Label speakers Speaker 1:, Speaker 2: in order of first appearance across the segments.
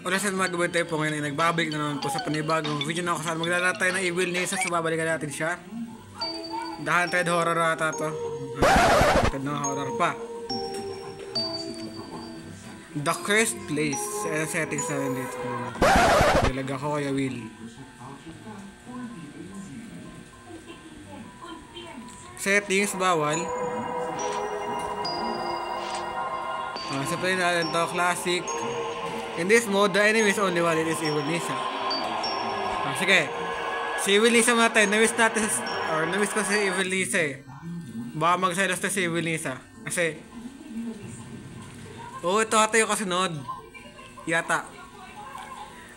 Speaker 1: Wala sa mga gabay tayo po ngayon ay nagbabalik na naman po sa panibagong video na ako saan maglalaro tayo ng Evil Nisa. So babalikan natin siya. The Haunted Horror ata to. Haunted na horror pa. The Cursed Place. Ano settings na rin dito? Dilag ako kaya Will. Settings bawal. So play natin to. Classic. In this mode, the enemy is only one. It is Evil Nisa. Sige. Si Evil Nisa muna tayo. Namiss natin namiss ko si Evil Nisa eh. Baka magselos na si Evil Nisa. Kasi ito ata yung kasunod. Yata.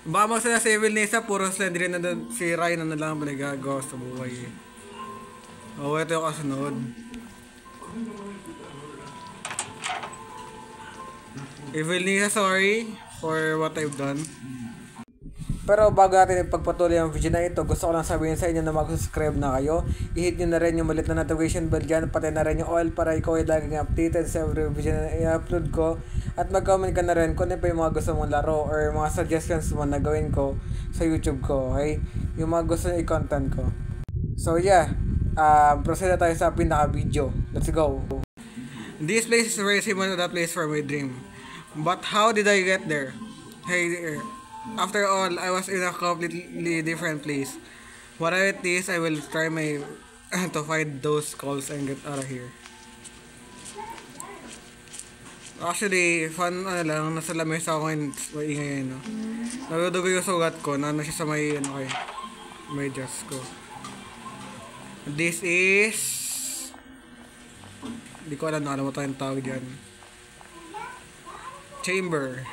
Speaker 1: Baka magselos si Evil Nisa. Puro Slenderman na doon. Si Ryan na lang pinagagawa sa buhay eh. Ito yung kasunod. Evil Nisa, sorry for what I've done. Pero bago natin ipagpatuloy ang video na ito, gusto ko lang sabihin sa inyo na mag-subscribe na kayo. I-hit nyo na rin yung malit na notification bell dyan, pati na rin yung all para ikaw ay laging updated sa every video na i-upload ko. At mag-comment ka na rin kung ano pa yung mga gusto mong laro or mga suggestions mo na gawin ko sa YouTube ko, okay? Yung mga gusto nyo i-content ko. So yeah, proceed na tayo sa pinaka-video. Let's go! This place is very similar to the place for my dream. But how did I get there? Hey there. After all, I was in a completely different place. Whatever it is, I will try my to find those calls and get out of here. Actually, fun lang, nasa lamesa ako ngayon, maingay no. Nadudugo yung sugat ko, na siya sa may, may dress ko. This is... Hindi ko alam na alam mo tayong tawag dyan. Chamber.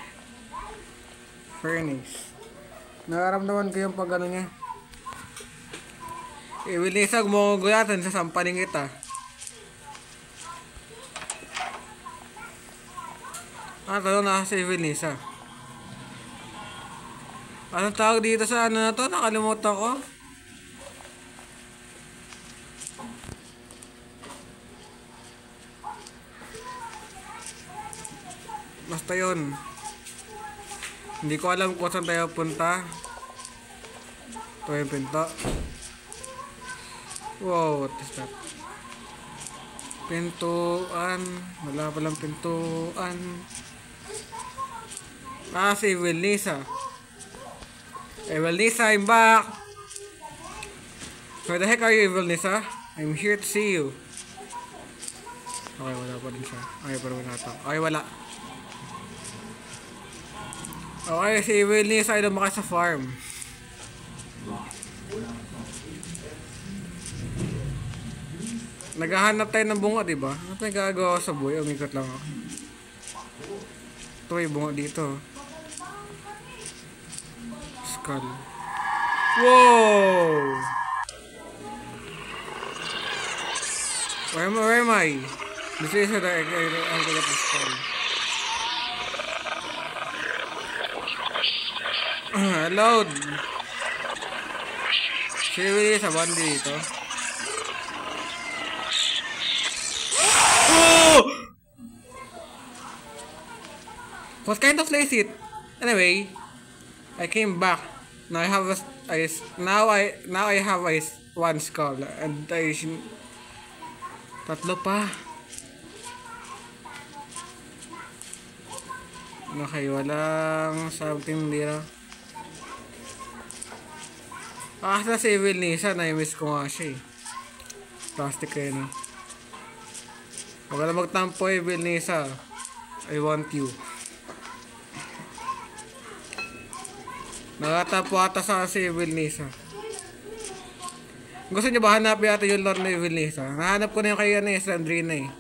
Speaker 1: Furnace. Nararamdaman ko yung pag ano niya. Evil Nisa, gumugulatan sa sampaling kita. Talo na si Evil Nisa. Anong tawag dito sa ano na to? Nakalimutan ko. Basta yun. Hindi ko alam kung saan tayo punta. Ito yung pinto. Wow, what is that? Pintuan. Wala palang pintuan. Si Evil Nisa. Evil Nisa, I'm back! Where the heck are you, Evil Nisa? I'm here to see you. Okay, wala pa rin siya. Okay, pero wala ito. Okay, wala. Okay, si Evil Nisa ay lumaki sa farm. Naghahanap tayo ng bunga, diba? Ano tayo gagawa sa buhay? Umikot lang ako. Ito ay bunga dito. Skull. Wow! Where am I? This is the skull. Load. Seriously, sa bandi dito. Oh! What kind of place it? Anyway, I came back. Now I have one skull and tatlo pa. Okay, walang something dito. Sa si Evil Nisa, na-miss ko nga siya eh. Plastic kayo na. Huwag ka na magtampo, Evil Nisa. I want you. Nakatapo ata sa si Evil Nisa. Gusto niyo ba hanapin natin yung lore na Evil Nisa? Nahanap ko na yung kay Sandrina eh.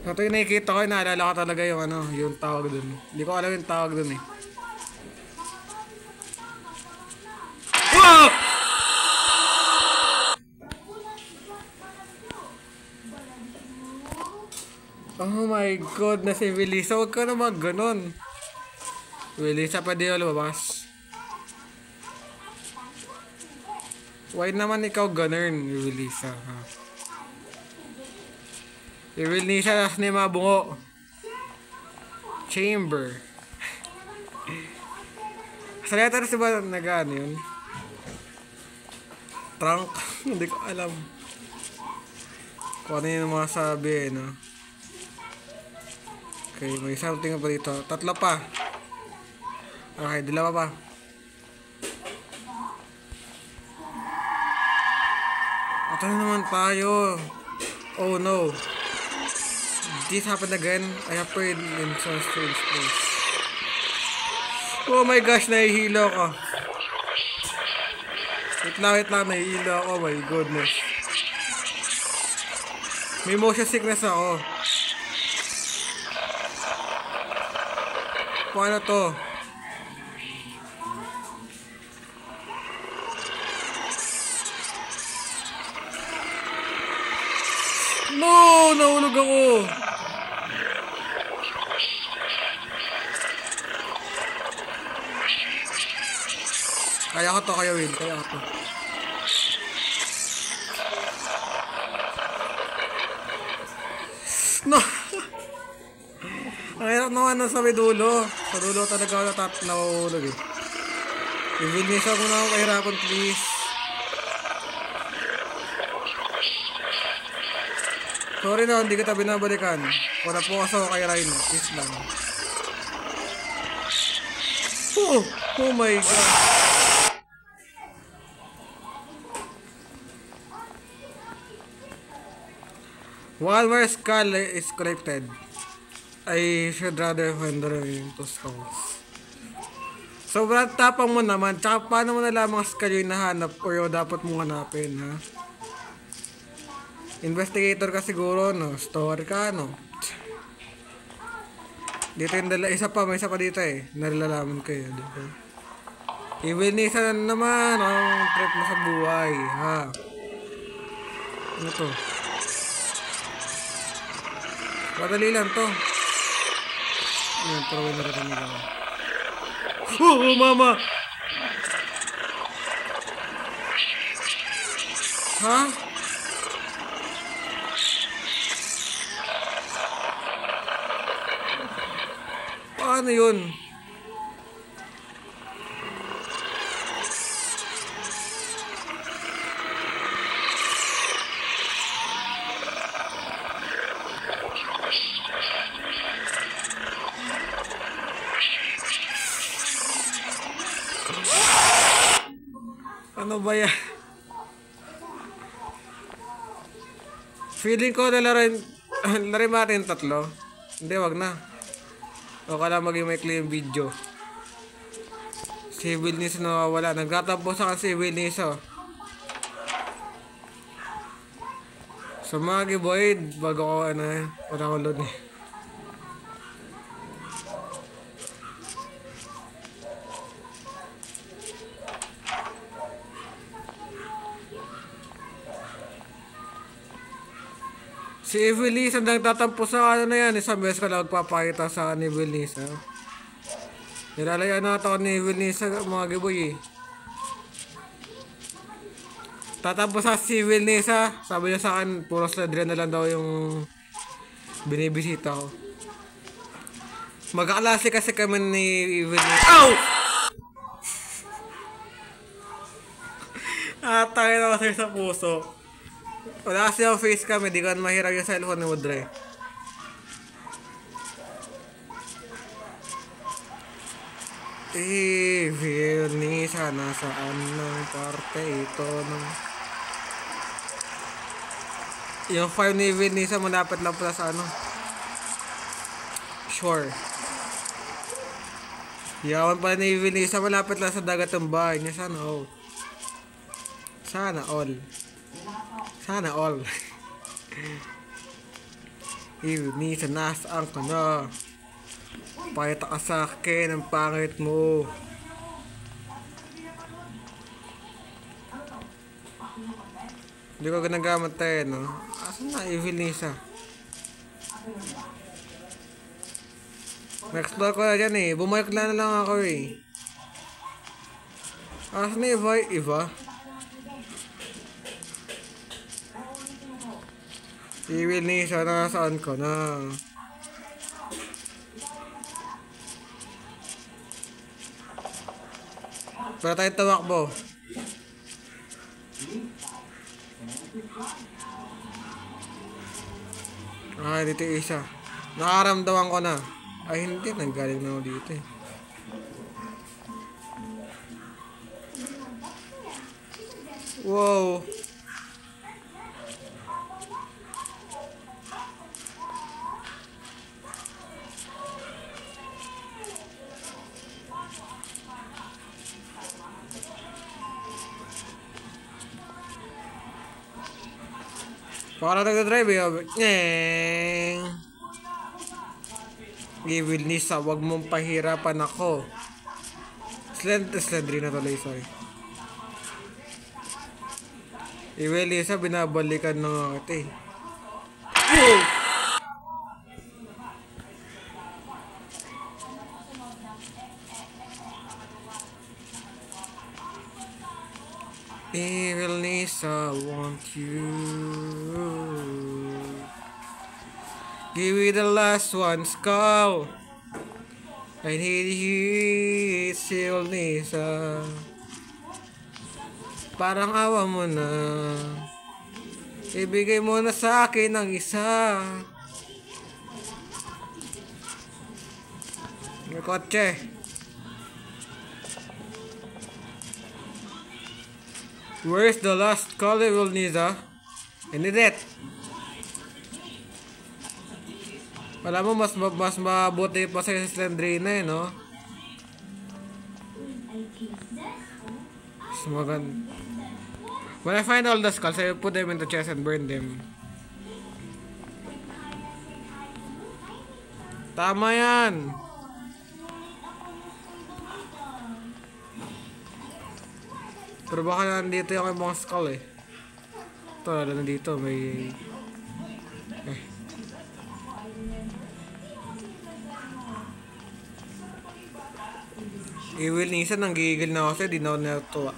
Speaker 1: Ito yung nakikita ko, naalala ko talaga yung yung tawag dun. Hindi ko alam yung tawag dun eh. Wow! Oh my goodness, Evil Nisa, huwag ka naman ganon. Evil Nisa, pwede yung lumabas. Why naman ikaw ganun, Evil Nisa, ha? Evil Nisa, nas na yung mga bungo. chamber. Sa letters ba nag-ano yun? Trunk? Hindi ko alam. Kung ano yung mga sabi no? Okay, may something pa dito. Tatlo pa. Okay, dalawa pa. Ito na naman tayo. Oh no. This happened again. I have prayed in some strange place. Oh my gosh, nahihilo ako. Wait lang, nahihilo ako. Oh my goodness. May motion sickness ako. Paano to? No! Nahulog ako! Kaya ko to, kaya Will. Kaya ko to. No! Ang hirap naman sa may dulo. Sa dulo talaga ako nahulog eh. I-witness ako na ako kahirapan please. Sorry na, hindi kita binabalikan. Wala po kasi ako kay Rhino. Please lang. Oh my god. One more skull is collected. I should rather find the remaining 2 skulls. Sobrang tapang mo naman. Tsaka paano mo nalaman ang skull yung nahanap o yung dapat mong hanapin, ha? Investigator ka siguro, no? Story ka, no? Dito yung isa pa, may isa pa dito eh. Nalalaman kayo, dito. Iwinisa na naman ang trip mo sa buhay, ha? Ano to? Madali lang to. Ayan, turawin na rin nila. Oh, mama! Ha? Paano yun? Ano ba yan? Feeling ko na larin natin tatlo. Hindi, wag na. O kala maging may clear video. Si Wilnis na nawawala. Nagtatampo sa kasi Wilnis oh. So mga giboid, bago ko wala ko load eh. Si Evil Lisa nagtatampo sa ano na yan. Isang beses ko lang magpapakita sa ni Evil Lisa. Nilalayan na ito ni Evil Lisa mga giboy eh. Tatampo sa si Evil Lisa. Sabi niya sa akin, puro Sladrian na lang daw yung binibisita ko. Magkaklase kasi kami ni Evil Lisa. Ow! Tayo na kasi sa puso. Wala kasi yung face cam, hindi ko mahirap yung cellphone ni Woodre. Evil Lisa, nasaan ng parte ito ng... Yung farm ni Evil Lisa, malapit lang pala sa ano. Sure. Yawan pala ni Evil Lisa, malapit lang sa dagat ng bahay niya. Sana all. Sana all. Sana all. Evil Lisa, nasaan ka na? Pakita ka sa akin ang pangit mo. Hindi ko ginagamit tayo, no? Asan na Evil Lisa? Na-explore ko na dyan eh. Bumalik na lang ako eh. Asan na Eva? Evil Lisa, nasaan ka na? Pero tayo tumakbo. Dito yung isa. Nakaramdaman ko na. Ay, hindi. Nanggaling na ako dito eh. Wow. Para nagdadrive eh. Evil Nisa, wag mong pahirapan ako. Slendry na tuloy, sorry. Evil Nisa, binabalikan na kita eh. Evil Nisa, want you. Give me the last one, skull. I need you, Evil Nisa. Parang awa mo na. Ibigay mo na sa akin ang isa. May kotse. Where's the last call, Evil Nisa? I need it. Wala mo, mas mabuti pa sa Slendrina eh, no? Sumagan. When I find all the skulls, I put them in the chest and burn them. Tama yan! Pero baka nandito yung mga skull eh. Ito, nandito may... Evil Nisa, nanggigil na ako kasi di na ako natuwa.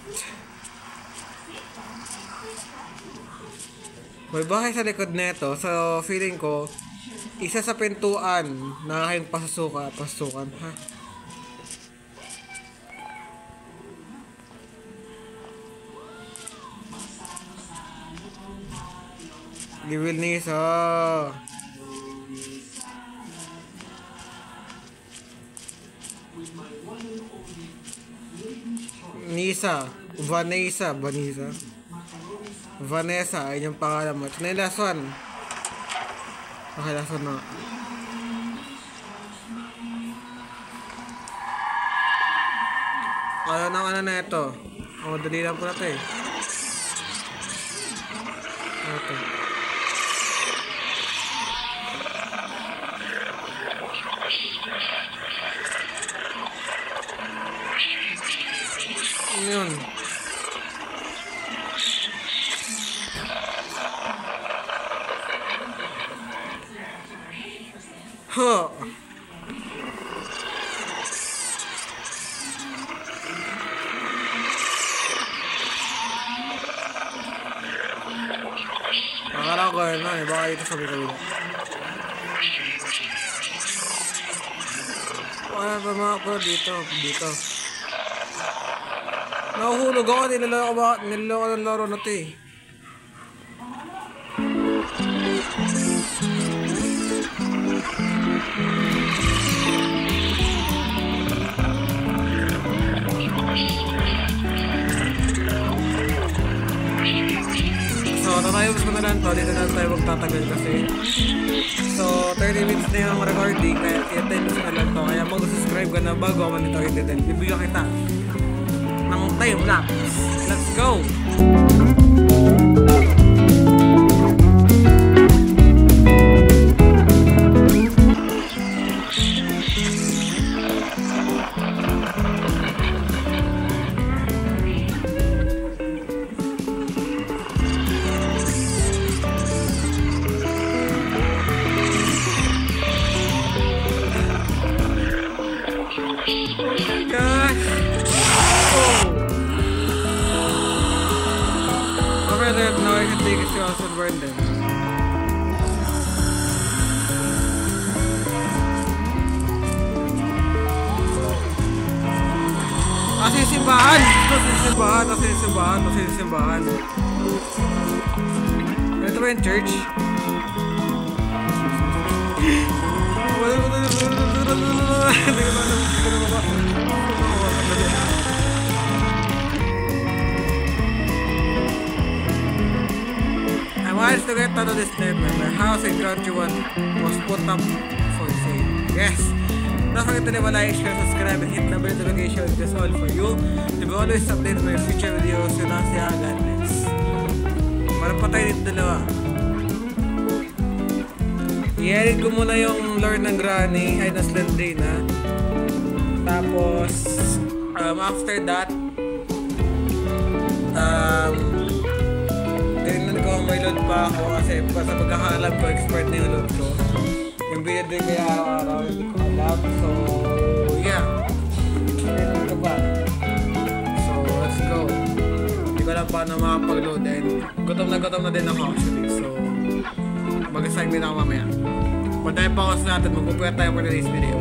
Speaker 1: May bahay sa likod neto, so feeling ko isa sa pintuan na aking pasukan, ha? Evil Nisa. Vanessa, ay yung pangalan mo. Ito na yung last one. Okay, last one na. Ayaw ng ano na ito. Dali lang po na ito eh. Ito. Yun. Huh. Akala ko na eh, baka ito sabi kabila. Tama ako dito. Nahuhulog ako, niloloko ng laro na ito eh. So, tatayos ko na lang to. Dito na tayo magtatagal kasi. So, 30 minutes na yung recording. Kaya 10 minutes na lang to. Kaya mag-subscribe ka na bago ako nito i-detain. Bibigyan kita ng time lapse. Let's go! Now I can take it to us and burn them. Kasi yung simbahan! Nasa yung simbahan. Ito ba yung church? I managed to get out of this nightmare. My house in Country 1 was put up for sale. Yes! Don't forget to leave a like, share, subscribe, and hit the bell notification. That's all for you. To be always updated my future videos, yun lang siya. God bless. Parang patay dito dalawa. I-edit ko muna yung lore ng Granny, ay na Slendrina. Tapos, after that, tinignan ko may load pa ako kasi sa pagkakalam ko, expert na yung load ko. Yung video din kaya araw-araw, hindi ko alam. So, yeah. Tinignan ko pa. So, let's go. Hindi ko alam paano makapag-load and gutom na din ako actually. So, mag-assignment ako mamaya. Pag tayo pa ako sa natin, magpupuya tayo for today's video.